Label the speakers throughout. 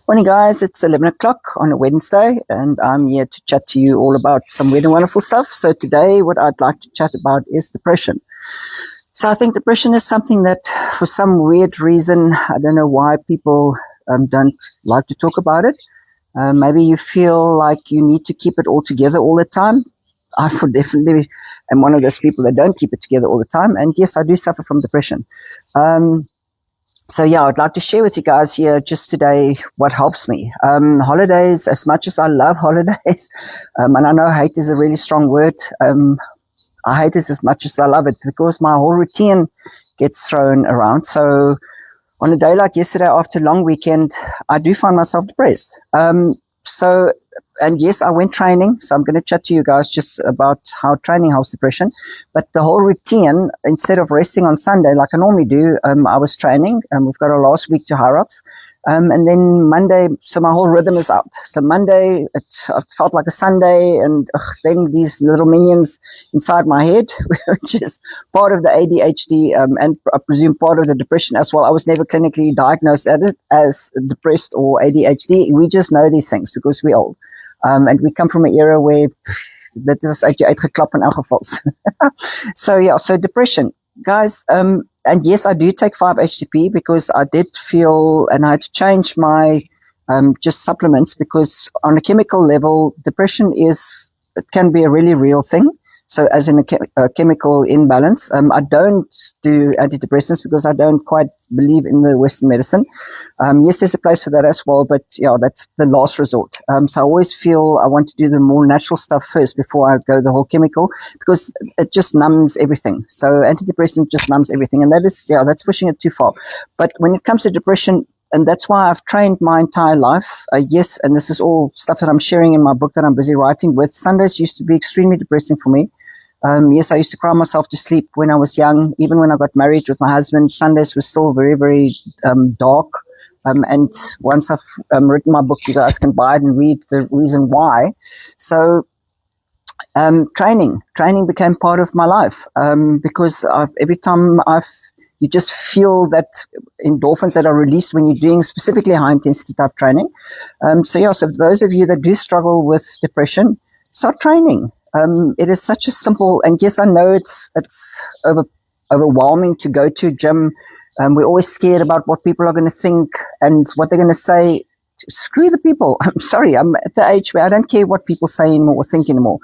Speaker 1: Morning, guys. It's 11 o'clock on a Wednesday, and I'm here to chat to you all about some weird and wonderful stuff. So today, what I'd like to chat about is depression. So I think depression is something that, for some weird reason, I don't know why people don't like to talk about it. Maybe you feel like you need to keep it all together all the time. I for definitely am one of those people that don't keep it together all the time. And yes, I do suffer from depression. So yeah, I'd like to share with you guys here just today what helps me. Holidays, as much as I love holidays, and I know hate is a really strong word, I hate it as much as I love it because my whole routine gets thrown around. So on a day like yesterday after a long weekend, I do find myself depressed. And yes, I went training, so I'm going to chat to you guys just about how training helps depression. But the whole routine, instead of resting on Sunday like I normally do, I was training, and we've got our last week to High Rocks. And then Monday, so my whole rhythm is out. So Monday, it felt like a Sunday, and then these little minions inside my head, which is part of the ADHD and I presume part of the depression as well. I was never clinically diagnosed as depressed or ADHD. We just know these things because we're old. And we come from an era where dit was uit jou uitgeklap in elk geval. So yeah, so depression. Guys, and yes, I do take 5-HTP because I did feel, and I had to change my just supplements because on a chemical level, depression it can be a really real thing. So as in a chemical imbalance, I don't do antidepressants because I don't quite believe in the Western medicine. Yes, there's a place for that as well, but yeah, that's the last resort. So I always feel I want to do the more natural stuff first before I go the whole chemical because it just numbs everything. So antidepressant just numbs everything, and that's pushing it too far. But when it comes to depression, and that's why I've trained my entire life. Yes, and this is all stuff that I'm sharing in my book that I'm busy writing with. Sundays used to be extremely depressing for me. Yes, I used to cry myself to sleep when I was young. Even when I got married with my husband, Sundays were still very, very dark. And once I've written my book, you guys can buy it and read the reason why. So training became part of my life because every time you just feel that endorphins that are released when you're doing specifically high intensity type training. So those of you that do struggle with depression, start training. It is such a simple, and yes, I know it's overwhelming to go to a gym. We're always scared about what people are going to think and what they're going to say. Screw the people. I'm sorry. I'm at the age where I don't care what people say anymore or think anymore.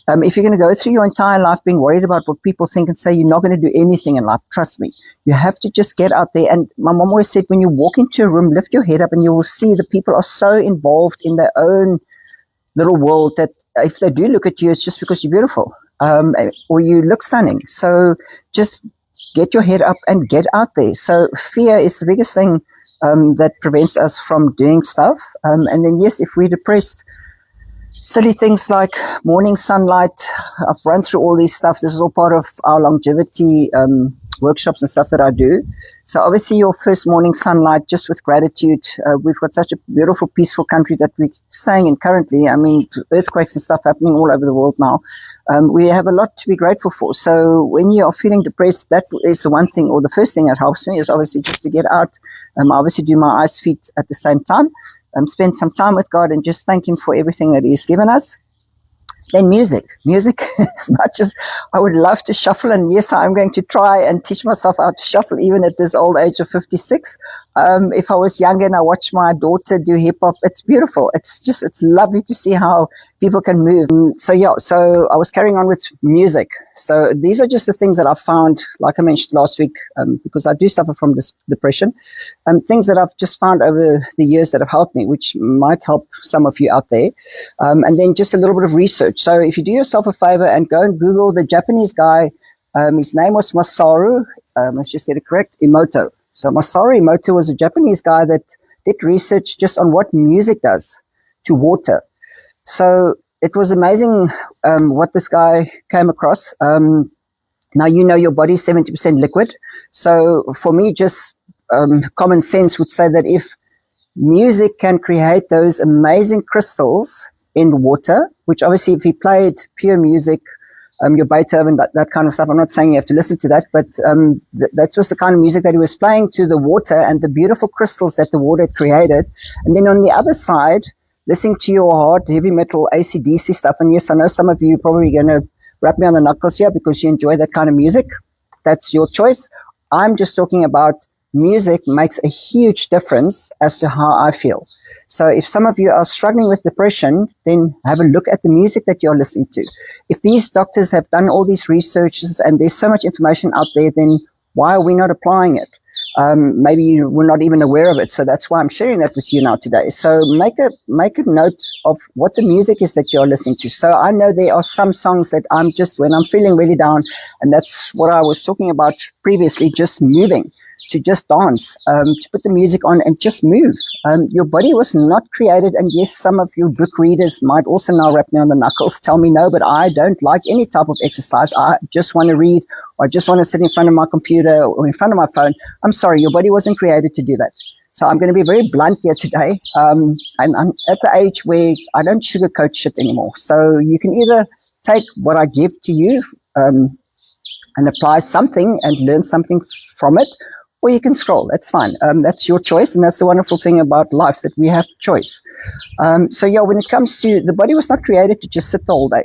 Speaker 1: If you're going to go through your entire life being worried about what people think and say, you're not going to do anything in life. Trust me. You have to just get out there. And my mom always said, when you walk into a room, lift your head up and you will see the people are so involved in their own little world that if they do look at you, it's just because you're beautiful or you look stunning. So just get your head up and get out there. So fear is the biggest thing that prevents us from doing stuff. And then, yes, if we're depressed, silly things like morning sunlight. I've run through all these stuff. This is all part of our longevity workshops and stuff that I do. So obviously your first morning sunlight, just with gratitude. We've got such a beautiful, peaceful country that we're staying in currently. I mean, earthquakes and stuff happening all over the world now. We have a lot to be grateful for. So when you are feeling depressed, that is the one thing, or the first thing that helps me is obviously just to get out. I obviously do my eyes, feet at the same time. Spend some time with God and just thank Him for everything that He's given us. Then music, as much as I would love to shuffle, and yes, I'm going to try and teach myself how to shuffle even at this old age of 56. If I was younger and I watched my daughter do hip hop, it's beautiful. It's lovely to see how people can move. So I was carrying on with music. So these are just the things that I've found, like I mentioned last week, because I do suffer from this depression, things that I've just found over the years that have helped me, which might help some of you out there. And then just a little bit of research. So if you do yourself a favor and go and Google the Japanese guy, his name was Masaru, let's just get it correct, Emoto. So Masaru Emoto was a Japanese guy that did research just on what music does to water. So it was amazing what this guy came across. Now, you know your body is 70% liquid. So for me, just common sense would say that if music can create those amazing crystals in water, which obviously if he played pure music your Beethoven, that kind of stuff. I'm not saying you have to listen to that, but that was the kind of music that he was playing to the water and the beautiful crystals that the water created. And then on the other side, listening to your hard, heavy metal, AC/DC stuff. And yes, I know some of you are probably going to wrap me on the knuckles here because you enjoy that kind of music. That's your choice. I'm just talking about music makes a huge difference as to how I feel. So if some of you are struggling with depression, then have a look at the music that you're listening to. If these doctors have done all these researches and there's so much information out there, then why are we not applying it? Maybe you were not even aware of it. So that's why I'm sharing that with you now today. So make a note of what the music is that you're listening to. So I know there are some songs that I'm just, when I'm feeling really down, and that's what I was talking about previously, just moving, to just dance, to put the music on and just move. Your body was not created, and yes, some of you book readers might also now wrap me on the knuckles, tell me no, but I don't like any type of exercise. I just want to read, or I just want to sit in front of my computer or in front of my phone. I'm sorry, your body wasn't created to do that. So I'm going to be very blunt here today. And I'm at the age where I don't sugarcoat shit anymore. So you can either take what I give to you and apply something and learn something from it, or you can scroll. That's fine. That's your choice, and that's the wonderful thing about life, that we have choice. So yeah, when it comes to, the body was not created to just sit the whole day.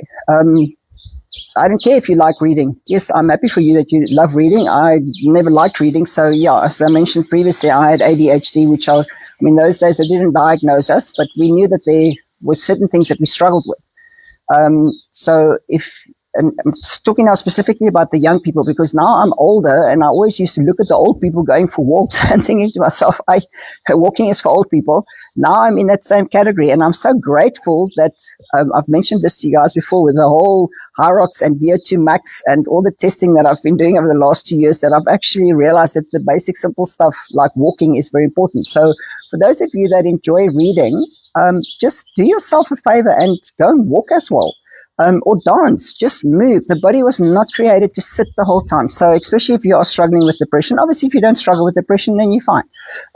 Speaker 1: So I don't care if you like reading. Yes, I'm happy for you that you love reading. I never liked reading. So yeah, as I mentioned previously, I had ADHD, which I mean, those days they didn't diagnose us, but we knew that there were certain things that we struggled with. So and I'm talking now specifically about the young people, because now I'm older and I always used to look at the old people going for walks and thinking to myself, walking is for old people. Now I'm in that same category, and I'm so grateful that I've mentioned this to you guys before with the whole Hyrox and VO2 max and all the testing that I've been doing over the last 2 years, that I've actually realized that the basic simple stuff like walking is very important. So for those of you that enjoy reading, just do yourself a favor and go and walk as well. Or dance, just move. The body was not created to sit the whole time. So especially if you are struggling with depression, obviously if you don't struggle with depression, then you're fine.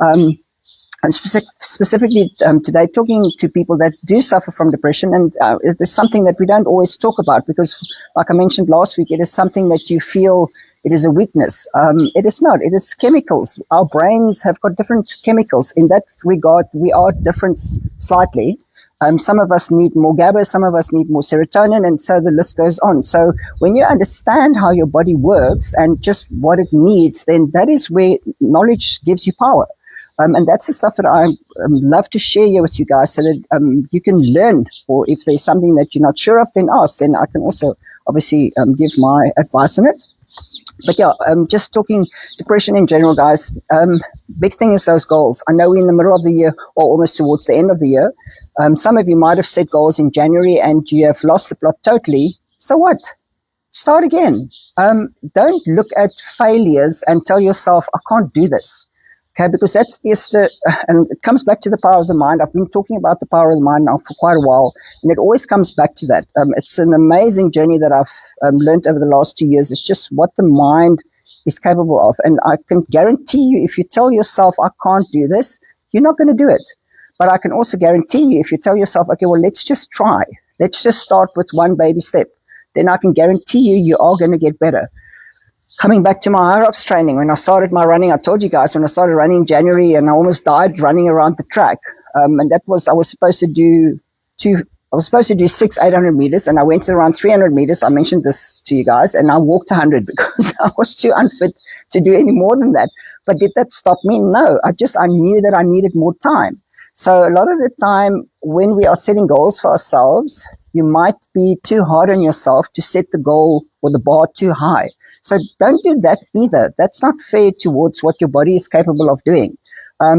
Speaker 1: And specifically today, talking to people that do suffer from depression, and it is something that we don't always talk about, because like I mentioned last week, it is something that you feel it is a weakness. It is not. It is chemicals. Our brains have got different chemicals. In that regard, we are different slightly. Some of us need more GABA, some of us need more serotonin, and so the list goes on. So when you understand how your body works and just what it needs, then that is where knowledge gives you power. And that's the stuff that I love to share here with you guys, so that you can learn, or if there's something that you're not sure of, then ask. Then I can also obviously give my advice on it. But yeah, just talking depression in general, guys, big thing is those goals. I know we're in the middle of the year, or almost towards the end of the year. Some of you might have set goals in January and you have lost the plot totally. So what? Start again. Don't look at failures and tell yourself, I can't do this. Okay, because that's and it comes back to the power of the mind. I've been talking about the power of the mind now for quite a while, and it always comes back to that. It's an amazing journey that I've learned over the last 2 years. It's just what the mind is capable of. And I can guarantee you, if you tell yourself, I can't do this, you're not going to do it. But I can also guarantee you, if you tell yourself, okay, well, let's just try. Let's just start with one baby step. Then I can guarantee you, you are going to get better. Coming back to my Hyrox training, when I started my running, I told you guys, when I started running in January, and I almost died running around the track. And that was, I was supposed to do 6 800 meters, and I went to around 300 meters. I mentioned this to you guys, and I walked 100 because I was too unfit to do any more than that. But did that stop me? No, I knew that I needed more time. So a lot of the time when we are setting goals for ourselves, you might be too hard on yourself to set the goal or the bar too high. So don't do that either. That's not fair towards what your body is capable of doing. I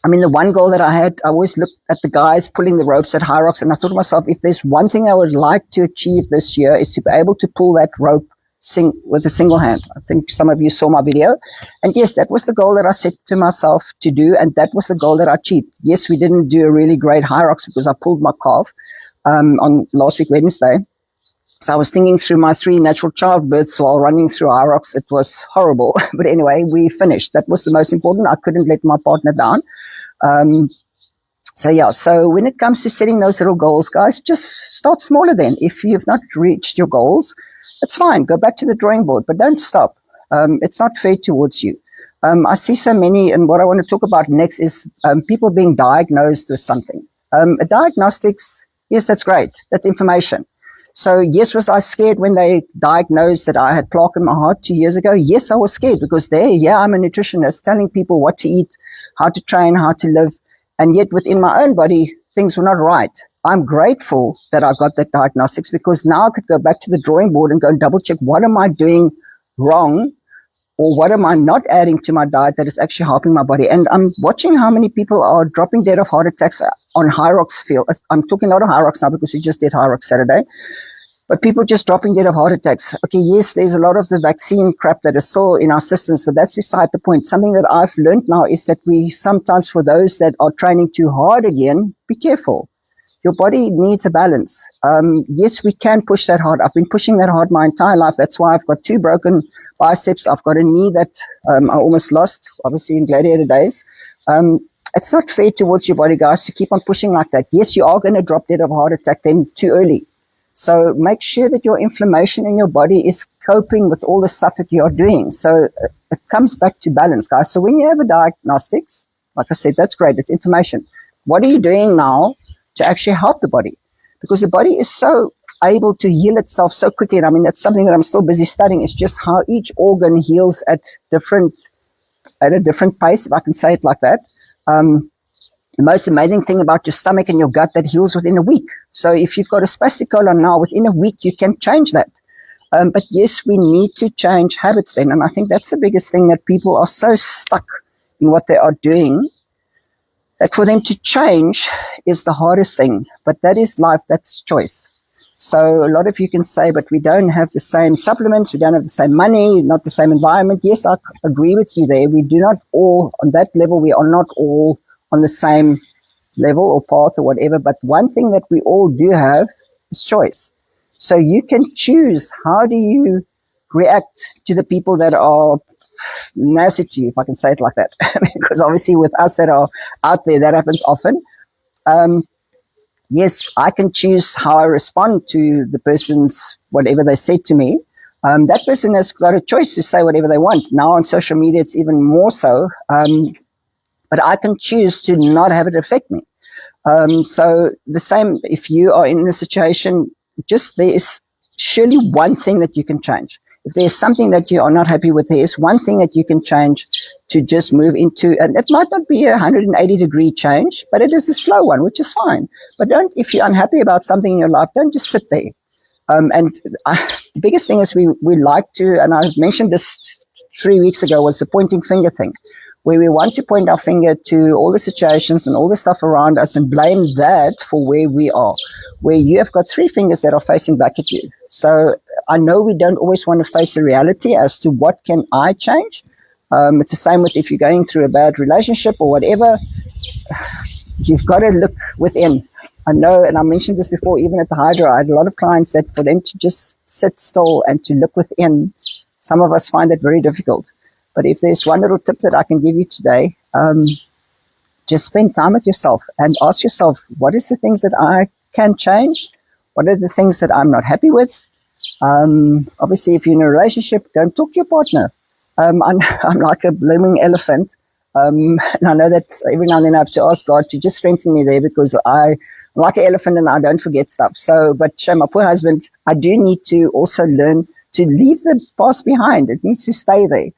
Speaker 1: mean, the one goal that I had, I always looked at the guys pulling the ropes at Hyrox, and I thought to myself, if there's one thing I would like to achieve this year, is to be able to pull that rope with a single hand. I think some of you saw my video. And yes, that was the goal that I set to myself to do, and that was the goal that I achieved. Yes, we didn't do a really great Hyrox because I pulled my calf on last week, Wednesday. So I was thinking through my 3 natural childbirths while running through Hyrox. It was horrible. But anyway, we finished. That was the most important. I couldn't let my partner down. So when it comes to setting those little goals, guys, just start smaller then. If you've not reached your goals, it's fine. Go back to the drawing board, but don't stop. It's not fair towards you. I see so many, and what I want to talk about next is people being diagnosed with something. Diagnostics, yes, that's great. That's information. So yes, was I scared when they diagnosed that I had plaque in my heart 2 years ago? Yes, I was scared because I'm a nutritionist telling people what to eat, how to train, how to live. And yet within my own body, things were not right. I'm grateful that I got that diagnostics because now I could go back to the drawing board and go and double check what am I doing wrong or what am I not adding to my diet that is actually helping my body. And I'm watching how many people are dropping dead of heart attacks on High Rocks field. I'm talking a lot of High Rocks now because we just did High Rocks Saturday. But people just dropping dead of heart attacks. Okay, yes, there's a lot of the vaccine crap that is still in our systems, but that's beside the point. Something that I've learned now is that we sometimes, for those that are training too hard again, be careful. Your body needs a balance. Yes, we can push that hard. I've been pushing that hard my entire life. That's why I've got 2 broken biceps. I've got a knee that I almost lost, obviously, in gladiator days. It's not fair towards your body, guys, to keep on pushing like that. Yes, you are going to drop dead of a heart attack then too early. So make sure that your inflammation in your body is coping with all the stuff that you're doing. So it comes back to balance, guys. So when you have a diagnostics, like I said, that's great. It's information. What are you doing now to actually help the body? Because the body is so able to heal itself so quickly. And I mean, that's something that I'm still busy studying. It's just how each organ heals at a different pace, if I can say it like that. The most amazing thing about your stomach and your gut that heals within a week. So if you've got a spastic colon now, within a week, you can change that. But yes, we need to change habits then. And I think that's the biggest thing, that people are so stuck in what they are doing that for them to change is the hardest thing. But that is life, that's choice. So a lot of you can say, but we don't have the same supplements, we don't have the same money, not the same environment. Yes, I agree with you there. We do not all, on that level, we are not all on the same level or path or whatever. But one thing that we all do have is choice. So you can choose, how do you react to the people that are nasty to you, if I can say it like that. Because obviously with us that are out there, that happens often. Yes, I can choose how I respond to the person's whatever they said to me. That person has got a choice to say whatever they want. Now on social media, it's even more so. But I can choose to not have it affect me. So the same, if you are in a situation, just there is surely one thing that you can change. If there's something that you are not happy with, there is one thing that you can change to just move into, and it might not be a 180-degree change, but it is a slow one, which is fine. But don't, if you're unhappy about something in your life, don't just sit there. The biggest thing is we like to, and I mentioned this 3 weeks ago, was the pointing finger thing, where we want to point our finger to all the situations and all the stuff around us and blame that for where we are, where you have got 3 fingers that are facing back at you. So I know we don't always want to face the reality as to what can I change. It's the same with if you're going through a bad relationship or whatever, you've got to look within. I know, and I mentioned this before, even at the Hydra, I had a lot of clients that for them to just sit still and to look within, some of us find that very difficult. But if there's one little tip that I can give you today, just spend time with yourself and ask yourself, what is the things that I can change? What are the things that I'm not happy with? Obviously, if you're in a relationship, go and talk to your partner. I'm like a blooming elephant. And I know that every now and then I have to ask God to just strengthen me there, because I'm like an elephant and I don't forget stuff. So, but my poor husband, I do need to also learn to leave the past behind. It needs to stay there.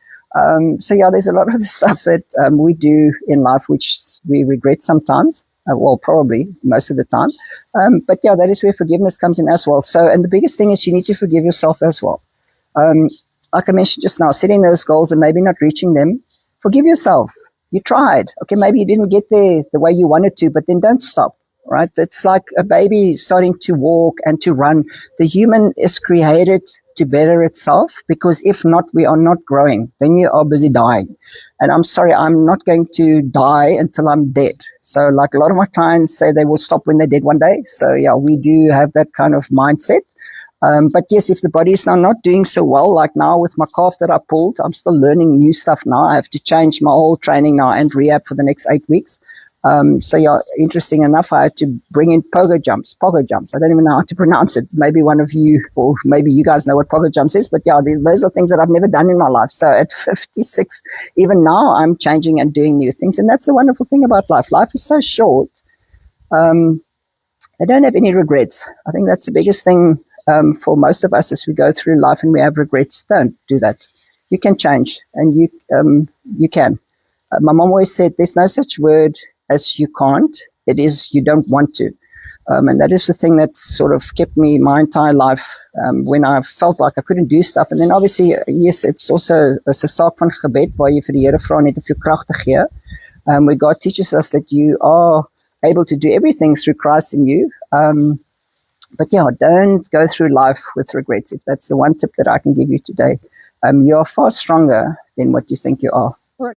Speaker 1: So yeah, there's a lot of the stuff that we do in life which we regret sometimes. Well, probably most of the time. But yeah, that is where forgiveness comes in as well. So, and the biggest thing is you need to forgive yourself as well. Like I mentioned just now, setting those goals and maybe not reaching them, forgive yourself. You tried. Okay, maybe you didn't get there the way you wanted to, but then don't stop, right? It's like a baby starting to walk and to run. The human is created to better itself, because if not, we are not growing. Then you are busy dying. And I'm sorry, I'm not going to die until I'm dead. So like a lot of my clients say they will stop when they're dead one day. So yeah, we do have that kind of mindset. But yes, if the body is now not doing so well, like now with my calf that I pulled, I'm still learning new stuff now. I have to change my whole training now and rehab for the next 8 weeks. So yeah, interesting enough, I had to bring in pogo jumps. I don't even know how to pronounce it. Maybe one of you, or maybe you guys know what pogo jumps is, but yeah, those are things that I've never done in my life. So at 56, even now, I'm changing and doing new things. And that's the wonderful thing about life. Life is so short. I don't have any regrets. I think that's the biggest thing for most of us as we go through life and we have regrets. Don't do that. You can change, and you can. My mom always said, "There's no such word as you can't. It is you don't want to." And that is the thing that sort of kept me my entire life when I felt like I couldn't do stuff. And then obviously, yes, it's also 'n saak van gebed waar jy vir die Here vra net om jou krag te gee. Where God teaches us that you are able to do everything through Christ in you. But yeah, don't go through life with regrets. If that's the one tip that I can give you today, you are far stronger than what you think you are.